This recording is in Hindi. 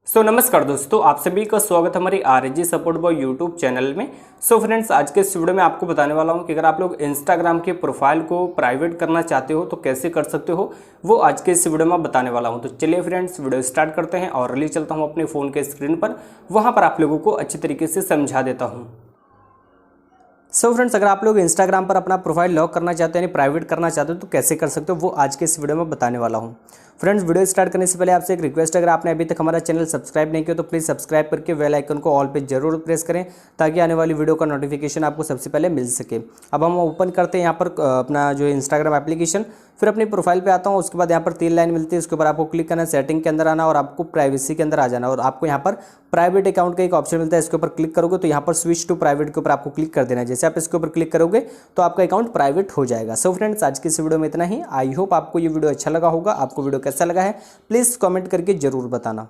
नमस्कार दोस्तों, आप सभी का स्वागत है हमारी RG support boy YouTube channel में। फ्रेंड्स, आज के इस वीडियो में आपको बताने वाला हूं कि अगर आप लोग इंस्टाग्राम के प्रोफाइल को प्राइवेट करना चाहते हो तो कैसे कर सकते हो, वो आज के इस वीडियो में बताने वाला हूं। तो चलिए फ्रेंड्स, वीडियो स्टार्ट करते हैं और ले चलता हूँ अपने फ़ोन के स्क्रीन पर, वहाँ पर आप लोगों को अच्छी तरीके से समझा देता हूँ। फ्रेंड्स, अगर आप लोग इंस्टाग्राम पर अपना प्रोफाइल लॉक करना चाहते हो यानी प्राइवेट करना चाहते हो तो कैसे कर सकते हो, वो आज के इस वीडियो में बताने वाला हूं। फ्रेंड्स, वीडियो स्टार्ट करने से पहले आपसे एक रिक्वेस्ट है, अगर आपने अभी तक हमारा चैनल सब्सक्राइब नहीं किया तो प्लीज़ सब्सक्राइब करके बेल आइकन को ऑल पे जरूर प्रेस करें ताकि आने वाली वीडियो का नोटिफिकेशन आपको सबसे पहले मिल सके। अब हम ओपन करते हैं यहाँ पर अपना जो इंस्टाग्राम एप्लीकेशन, फिर अपनी प्रोफाइल पे आता हूँ। उसके बाद यहाँ पर 3 लाइन मिलती है, उसके ऊपर आपको क्लिक करना है, सेटिंग के अंदर आना और आपको प्राइवेसी के अंदर आ जाना और आपको यहाँ पर प्राइवेट अकाउंट का एक ऑप्शन मिलता है। इसके ऊपर क्लिक करोगे तो यहाँ पर स्विच टू प्राइवेट के ऊपर आपको क्लिक कर देना है। जैसे आप इसके ऊपर क्लिक करोगे तो आपका अकाउंट प्राइवेट हो जाएगा। फ्रेंड्स, आज की इस वीडियो में इतना ही। आई होप आपको ये वीडियो अच्छा लगा होगा। आपको वीडियो कैसा लगा है प्लीज़ कमेंट करके जरूर बताना।